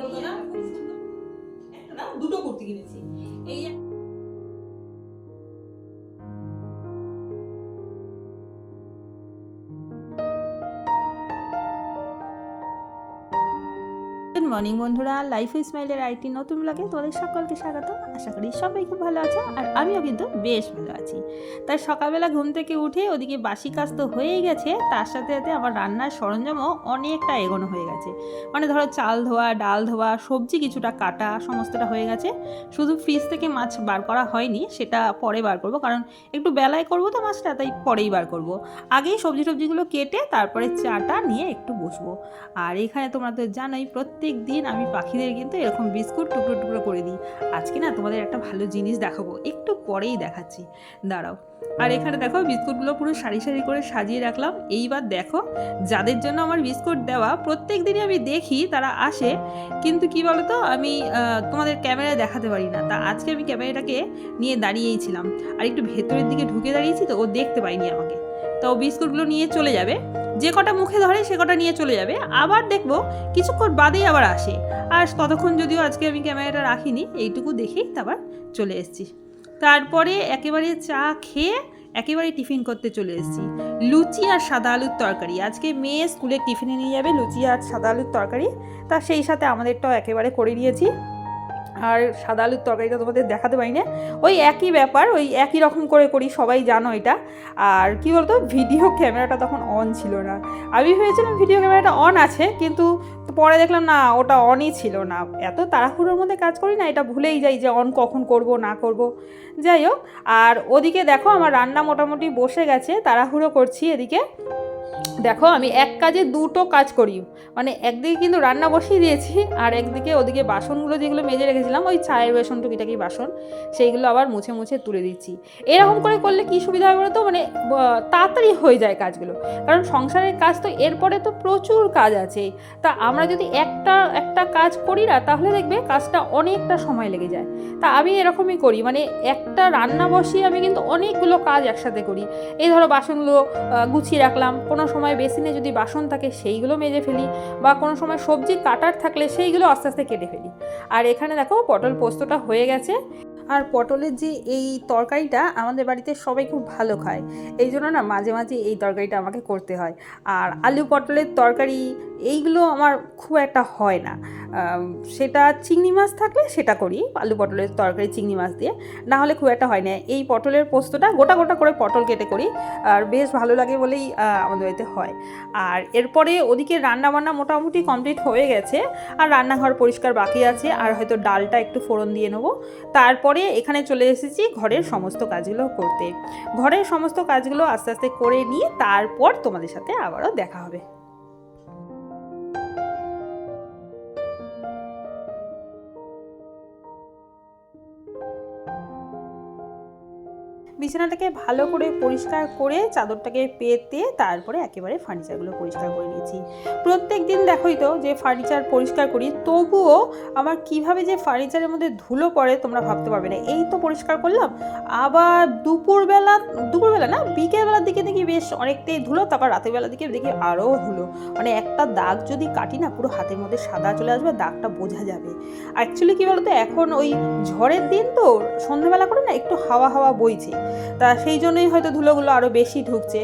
বলতো না, একটা না দুটো কুর্তি কিনেছি। এই গুড মর্নিং বন্ধুরা, লাইফ স্মাইলের আইটি নতুন ব্লগে তোমাদের সকলকে স্বাগত। আশা করি সবাই খুব ভালো আছে, আর আমিও কিন্তু বেশ ভালো আছি। তাই সকালবেলা ঘুম থেকে উঠে ওদিকে বাসি কাজ তো হয়েই গেছে, তার সাথে সাথে আমার রান্নার সরঞ্জামও অনেকটা এগোনো হয়ে গেছে। মানে ধরো চাল ধোয়া, ডাল ধোয়া, সবজি কিছুটা কাটা, সমস্তটা হয়ে গেছে। শুধু ফ্রিজ থেকে মাছ বার করা হয়নি, সেটা পরে বার করব, কারণ একটু বেলায় করবো তো মাছটা, তাই পরেই বার করব। আগেই সবজিগুলো কেটে তারপরে চাটা নিয়ে একটু বসবো। আর এখানে তোমরা তো জানোই প্রত্যেক দিন আমি পাখিদের কিন্তু এরকম বিস্কুট টুকরো টুকরো করে দিই। আজকে না তোমাদের একটা ভালো জিনিস দেখাবো, একটু পরেই দেখাচ্ছি, দাঁড়াও। আর এখানে দেখো বিস্কুটগুলো পুরো সারি সারি করে সাজিয়ে রাখলাম। এইবার দেখো, যাদের জন্য আমার বিস্কুট দেওয়া প্রত্যেক দিনই আমি দেখি তারা আসে, কিন্তু কি বলতো আমি তোমাদের ক্যামেরায় দেখাতে পারি না। তা আজকে আমি ক্যামেরাটাকে নিয়ে দাঁড়িয়েই ছিলাম, আর একটু ভেতরের দিকে ঢুকে দাঁড়িয়েছি, তো ও দেখতে পাইনি আমাকে। তো বিস্কুটগুলো নিয়ে চলে যাবে, যে কটা মুখে ধরে সে কটা নিয়ে চলে যাবে। আবার দেখবো কিছুক্ষণ বাদেই আবার আসে। আর ততক্ষণ যদিও আজকে আমি ক্যামেরাটা রাখিনি, এইটুকু দেখেই তারপর চলে এসেছি। তারপরে একেবারে চা খেয়ে একেবারে টিফিন করতে চলে এসেছি। লুচি আর সাদা আলুর তরকারি, আজকে মেয়ে স্কুলে টিফিনে নিয়ে যাবে লুচি আর সাদা আলুর তরকারি, তা সেই সাথে আমাদেরটাও একেবারে করে নিয়েছি। আর সাদা আলুর তরকারিটা তোমাদের দেখাতে পারি না, ওই একই ব্যাপার, ওই একই রকম করে করি, সবাই জানো এটা। আর কি বলতো, ভিডিও ক্যামেরাটা তখন অন ছিল না। আমি ভেবেছিলাম ভিডিও ক্যামেরাটা অন আছে, কিন্তু পরে দেখলাম না, ওটা অনই ছিল না। এত তাড়াহুড়োর মধ্যে কাজ করি না, এটা ভুলেই যাই যে অন কখন করব না করব। যাই হোক, আর ওদিকে দেখো আমার রান্না মোটামুটি বসে গেছে, তাড়াহুড়ো করছি। এদিকে দেখো আমি এক কাজে দুটো কাজ করি, মানে একদিকে কিন্তু রান্না বসিয়ে দিয়েছি, আর একদিকে ওদিকে বাসনগুলো যেগুলো মেজে রেখেছিলাম, ওই চায়ের বাসন টুকিটাকি বাসন, সেইগুলো আবার মুছে মুছে তুলে দিচ্ছি। এরকম করে করলে কি সুবিধা হবে বলো তো, মানে তাড়াতাড়ি হয়ে যায় কাজগুলো, কারণ সংসারের কাজ তো এরপরে তো প্রচুর কাজ আছে। তা আমরা যদি একটা কাজ করি না, তাহলে দেখবে কাজটা অনেকটা সময় লেগে যায়। তা আমি এরকমই করি, মানে একটা রান্না বসিয়ে আমি কিন্তু অনেকগুলো কাজ একসাথে করি। এই ধরো বাসনগুলো গুছিয়ে রাখলাম, কোনো সময় বেসিনে যদি বাসন থাকে সেইগুলো মেজে ফেলি, বা কোনো সময় সবজি কাটার থাকলে সেইগুলো আস্তে আস্তে কেটে ফেলি। আর এখানে দেখো পটল পোস্তটা হয়ে গেছে। আর পটলের যে এই তরকারিটা আমাদের বাড়িতে সবাই খুব ভালো খায়, এই জন্য না মাঝে মাঝে এই তরকারিটা আমাকে করতে হয়। আর আলু পটলের তরকারি এইগুলো আমার খুব একটা হয় না। সেটা চিংড়ি মাছ থাকলে সেটা করি, আলু পটলের তরকারি চিংড়ি মাছ দিয়ে, না হলে খুব একটা হয় না। এই পটলের পোস্তটা গোটা গোটা করে পটল কেটে করি, আর বেশ ভালো লাগে বলেই আমাদের বাড়িতে হয়। আর এরপরে ওদিকে রান্নাবান্না মোটামুটি কমপ্লিট হয়ে গেছে, আর রান্নাঘর পরিষ্কার বাকি আছে, আর হয়তো ডালটা একটু ফোড়ন দিয়ে নেবো। তারপরে এখানে চলে এসেছি ঘরের সমস্ত কাজগুলো করতে। ঘরের সমস্ত কাজগুলো আস্তে আস্তে করে নিয়ে তারপর তোমাদের সাথে আবারও দেখা হবে। বিছানাটাকে ভালো করে পরিষ্কার করে চাদরটাকে পেতে তারপরে একেবারে ফার্নিচারগুলো পরিষ্কার করে নিয়েছি। প্রত্যেক দিন দেখোই তো যে ফার্নিচার পরিষ্কার করি, তবুও আমার কিভাবে যে ফার্নিচারের মধ্যে ধুলো পড়ে তোমরা ভাবতে পারবে না। এই তো পরিষ্কার করলাম, আবার দুপুরবেলা না বিকেলবেলার দিকে দেখি বেশ অনেকটাই ধুলো, তারপর রাতের বেলার দিকে দেখি আরও ধুলো। মানে একটা দাগ যদি কাটি না, পুরো হাতের মধ্যে সাদা চলে আসবে, দাগটা বোঝা যাবে। অ্যাকচুয়ালি কী বলতো, এখন ওই ঝড়ের দিন তো সন্ধ্যেবেলা করে না একটু হাওয়া হাওয়া বইছে, তা সেই জন্যই হয়তো ধুলোগুলো আরও বেশি ঢুকছে।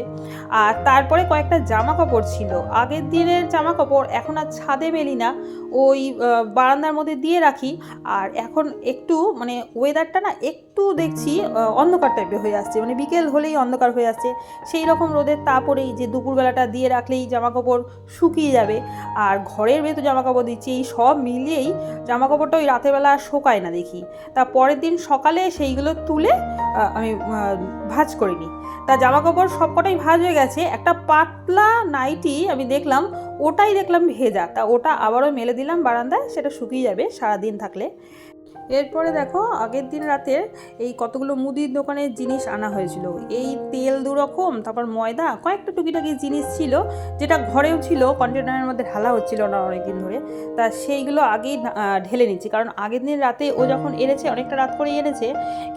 আর তারপরে কয়েকটা জামা কাপড় ছিল, আগের দিনের জামা কাপড়, এখন আর ছাদে মেলি না, ওই বারান্দার মধ্যে দিয়ে রাখি। আর এখন একটু মানে ওয়েদারটা না একটু দেখছি অন্ধকার টাইপের হয়ে আসছে, মানে বিকেল হলেই অন্ধকার হয়ে আসছে। সেই রকম রোদের তাপরেই যে দুপুরবেলাটা দিয়ে রাখলেই জামা কাপড় শুকিয়ে যাবে, আর ঘরের ভেতর জামা কাপড় দিচ্ছি, এই সব মিলিয়েই জামা কাপড়টা ওই রাতেরবেলা শোকায় না দেখি। তা পরের দিন সকালে সেইগুলো তুলে আমি ভাঁজ করে নিই। তা জামা কাপড় সবকটাই ভাঁজ হয়ে গেছে। একটা পাতলা নাইটি আমি দেখলাম, ওটাই দেখলাম ভেজা, তা ওটা আবারও মেলে দিলাম বারান্দায়, সেটা শুকিয়ে যাবে সারাদিন থাকলে। এরপরে দেখো আগের দিন রাতে এই কতগুলো মুদির দোকানের জিনিস আনা হয়েছিল। এই তেল 2 রকম, তারপর ময়দা, কয়েকটা টুকিটাকি জিনিস ছিল যেটা ঘরেও ছিল, কন্টেনারের মধ্যে ঢালা হচ্ছিল না অনেকদিন ধরে। তা সেইগুলো আগেই ঢেলে নিচ্ছি, কারণ আগের দিন রাতে ও যখন এনেছে অনেকটা রাত করেই এনেছে,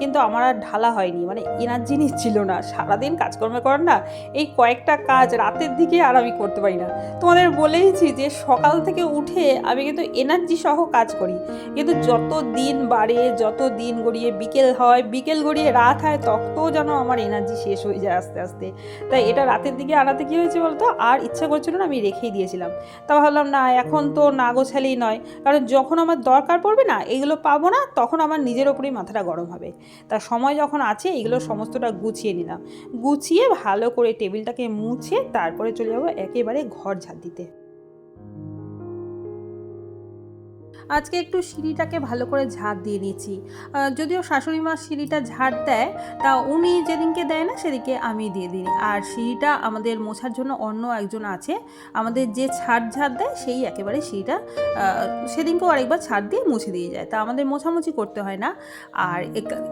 কিন্তু আমার আর ঢালা হয়নি, মানে এনার্জি নিচ্ছিল না। সারাদিন কাজকর্মে করার না, এই কয়েকটা কাজ রাতের দিকে আর আমি করতে পারি না। তোমাদের বলেইছি যে সকাল থেকে উঠে আমি কিন্তু এনার্জি সহ কাজ করি, কিন্তু যত দিন বাড়ে, যত দিন গড়িয়ে বিকেল হয়, বিকেল গড়িয়ে রাত হয়, তত যেন আমার এনার্জি শেষ হয়ে যায় আস্তে আস্তে। তাই এটা রাতের দিকে আনাতে কী হয়েছে বলতো, আর ইচ্ছা করছিল না, আমি রেখেই দিয়েছিলাম। তা ভাবলাম না, এখন তো না গোছালেই নয়, কারণ যখন আমার দরকার পড়বে না, এগুলো পাবো না, তখন আমার নিজের ওপরেই মাথাটা গরম হবে। তা সময় যখন আছে এগুলো সমস্তটা গুছিয়ে নিলাম, গুছিয়ে ভালো করে টেবিলটাকে মুছে তারপরে চলে যাবো একেবারে ঘর ঝাড় দিতে। আজকে একটু সিঁড়িটাকে ভালো করে ঝাড় দিয়ে নিচ্ছি। যদিও শাশুড়ি মা সিঁড়িটা ঝাড় দেয়, তা উনি যেদিনকে দেয় না সেদিকে আমি দিয়ে দিই। আর সিঁড়িটা আমাদের মোছার জন্য অন্য একজন আছে, আমাদের যে ঝাড় দেয় সেই একেবারে সিঁড়িটা সেদিনকেও আরেকবার ছাড় দিয়ে মুছে দিয়ে যায়, তা আমাদের মোছামুছি করতে হয় না। আর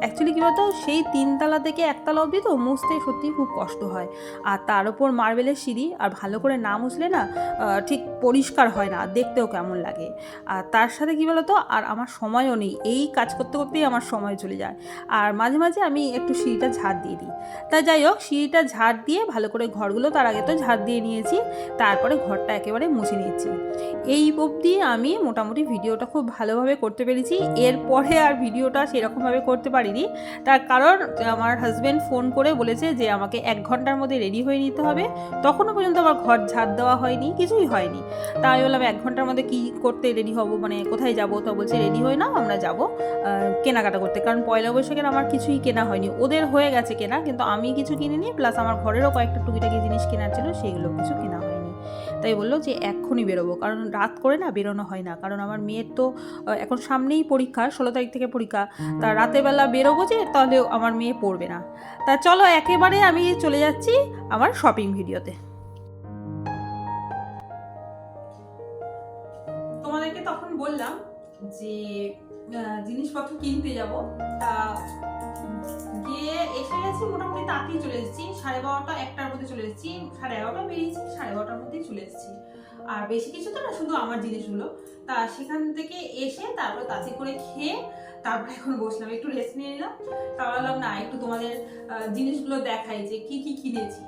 অ্যাকচুয়ালি কী বলতো, সেই 3 তলা থেকে 1 তলা অবধি তো মুছতে সত্যিই খুব কষ্ট হয়। আর তার ওপর মার্বেলের সিঁড়ি, আর ভালো করে না মুছলে না ঠিক পরিষ্কার হয় না, দেখতেও কেমন লাগে। আর তার সাথে কী বলতো, আর আমার সময়ও নেই, এই কাজ করতে করতেই আমার সময় চলে যায়। আর মাঝে মাঝে আমি একটু সিঁড়িটা ঝাড় দিয়ে দিই। তা যাই হোক, সিঁড়িটা ঝাড় দিয়ে ভালো করে ঘরগুলো তার আগে তো ঝাড় দিয়ে নিয়েছি, তারপরে ঘরটা একেবারে মুছে নিয়েছি। এই অবধি আমি মোটামুটি ভিডিওটা খুব ভালোভাবে করতে পেরেছি। এরপরে আর ভিডিওটা সেরকমভাবে করতে পারিনি, তার কারণ আমার হাজব্যান্ড ফোন করে বলেছে যে আমাকে 1 ঘন্টার মধ্যে রেডি হয়ে নিতে হবে। তখনও পর্যন্ত আমার ঘর ঝাড় দেওয়া হয়নি, কিছুই হয়নি। তা আমি বললাম 1 ঘন্টার মধ্যে কী করতে রেডি হব, মানে কোথায় যাব? তো বলছে রেডি হয়ে নাও, আমরা যাব কেনাকাটা করতে, কারণ পয়লা বৈশাখের আমার কিছুই কেনা হয়নি, ওদের হয়ে গেছে কেনা, কিন্তু আমি কিছু কিনিনি, প্লাস আমার ঘরেরও কয়েকটা টুকিটাকি জিনিস কেনার ছিল, সেইগুলো কিছু কেনা হয়নি। তাই বললো যে এক্ষুনি বেরোবো, কারণ রাত করে না বেরোনো হয় না, কারণ আমার মেয়ের তো এখন সামনেই পরীক্ষা, 16 তারিখ থেকে পরীক্ষা। তা রাতের বেলা বেরোবো যে, তাহলে আমার মেয়ে পড়বে না। তা চলো একেবারে আমি চলে যাচ্ছি আমার শপিং ভিডিওতে। তোমাদেরকে তখন বললাম যে জিনিসপত্র কিনতে যাব, তা গিয়ে এসে গেছি, মোটামুটি তাড়াতাড়ি চলে এসেছি, 12:30 1টার মধ্যে চলে এসেছি, 11:30 বেরিয়েছি, 12:30 মধ্যেই চলে এসেছি। আর বেশি কিছু তো না, শুধু আমার জিনিসগুলো। তা সেখান থেকে এসে তারপর তাড়াতাড়ি করে খেয়ে তারপরে এখন বসলাম, একটু রেস্ট নিয়ে নিলাম। তা ভাবলাম না, একটু তোমাদের জিনিসগুলো দেখাই যে কি কি কিনেছি।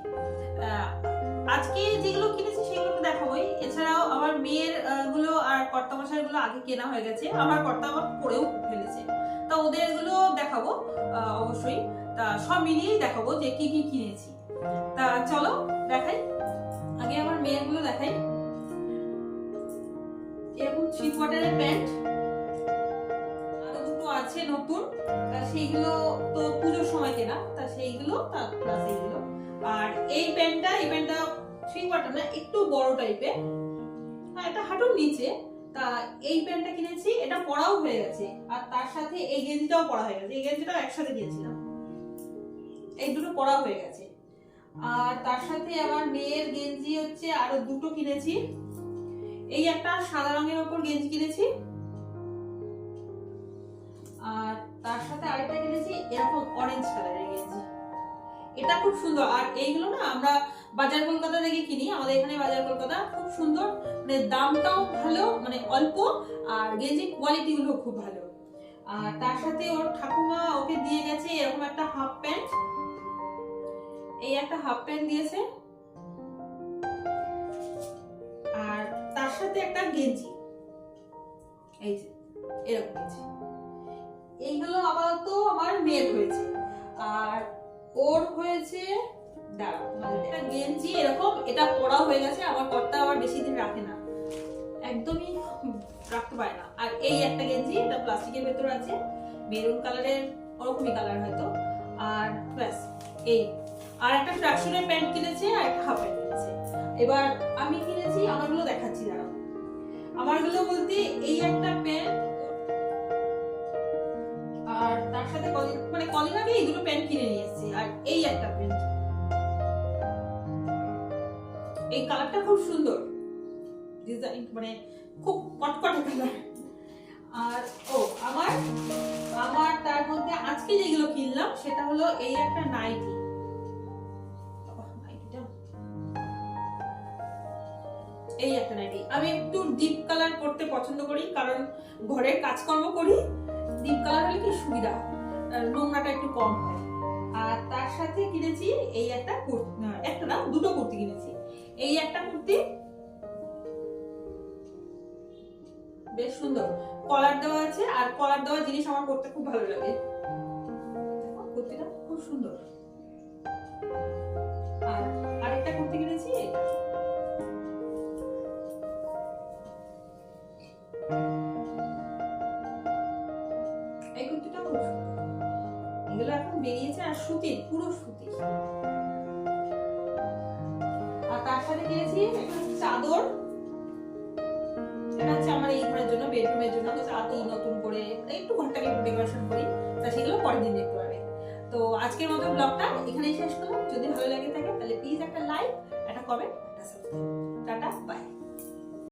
আজকে যেগুলো কিনেছি সেগুলো তো দেখাবোই, এছাড়াও আমার মেয়ের গুলো আর কর্তামশাইয়ের গুলো আগে কেনা হয়ে গেছে, আমার কর্তা আবার পরেও ফেলেছে, তা ওদের গুলো দেখাবো অবশ্যই। তা সব মিলিয়েই দেখাবো যে কি কি কিনেছি। তা চলো দেখাই, আগে আমার মেয়ের গুলো দেখাই। এরকম 3 কোয়ার্টারের প্যান্ট, আরো দুটো আছে নতুন, তা সেইগুলো তো পুজোর সময় কেনা, তা সেইগুলো, তা প্লাস এইগুলো। আর এই প্যান্টটা 3 কোয়ার্টার না, একটু বড় টাইপের, হ্যাঁ এটা হাঁটুর নিচে। তা এই প্যান্টটা কিনেছি, এটা পরাও হয়ে গেছে, আর তার সাথে এই গেঞ্জিটাও পরা হয়ে গেছে, এই গেঞ্জিটাও একসাথে কিনেছিলাম, এই দুটো পরা হয়ে গেছে। আর তার সাথে আমার মেয়ের গেঞ্জি হচ্ছে আরো দুটো কিনেছি, এই একটা সাদা রঙের উপর গেঞ্জি কিনেছি, আর তার সাথে আরেকটা কিনেছি এরকম অরেঞ্জ কালারের গেঞ্জি, এটা খুব সুন্দর। আর এইগুলো না আমরা বাজার কলকাতা থেকে কিনি, আমাদের এখানে বাজার কলকাতা, খুব সুন্দর, মানে দামটাও ভালো, মানে অল্প, আর গেঞ্জির কোয়ালিটি গুলো খুব ভালো। আর তার সাথে ওর ঠাকুমা ওকে দিয়ে গেছে এরকম একটা হাফ প্যান্ট, এই একটা হাফ প্যান্ট দিয়েছে, আর তার সাথে একটা গেঞ্জি, এই যে এরকম গেঞ্জি। এইগুলো আপাতত আমার মেয়ের হয়েছে, আর ওর হয়েছে এটা গেঞ্জি এরকম, এটা পরাও হয়ে গেছে, আমার কর্তা আবার বেশি দিন রাখে না, একদমই রাখতে পারে না। আর এই একটা গেঞ্জি, এটা প্লাস্টিকের ভেতর আছে, মেরুন কালারের, ওরকমই কালার হয়তো। আর ব্যাস এই, আর একটা ট্রাকসুটের প্যান্ট কিনেছে, আর একটা হাফ প্যান্ট কিনেছে। এবার আমি কিনেছি, আমারগুলো দেখাচ্ছি দাঁড়াও। আমারগুলো বলতে এই একটা প্যান্ট, আর তার সাথে কদিন আগে এই দুটো প্যান্ট কিনে নিয়ে এসেছি, আর এই একটা প্যান্ট, এই কালারটা খুব সুন্দর ডিজাইন, মানে খুব কটকটে কালার। আর আমার সেটা হলো এই একটা নাইটি। এই একটা নাইটি আমি একটু ডিপ কালার করতে পছন্দ করি, কারণ ঘরের কাজকর্ম করি, ডিপ কালার হলে কি সুবিধা হয়, নোংরাটা একটু কম হয়। আর তার সাথে কিনেছি এই একটা একটা না দুটো কুর্তি কিনেছি। এই একটা কুর্তি বেশ সুন্দর, কলার দেওয়া আছে, আর কলার দেওয়া জিনিস আমার পরতে খুব ভালো লাগে। কুর্তিটা খুব সুন্দর। আর আরেকটা কুর্তি কিনেছি, এই কুর্তিটা খুব সুন্দর। এগুলো এখন বেরিয়েছে, আর সুতির, পুরো সুতির। আর তার সাথে কিনেছি একটা চাদর, এটা হচ্ছে আমার এই ঘরের জন্য, বেডরুমের জন্য। তো চাদর নতুন করে একটু ঘরটাকে ডেকোরেশন করি, তা সেগুলো পরের দিন দেখতে পাবে। তো আজকের মতো ব্লগটা এখানেই শেষ করলাম। যদি ভালো লাগে থাকে তাহলে প্লিজ একটা লাইক, একটা কমেন্ট, একটা সাবস্ক্রাইব।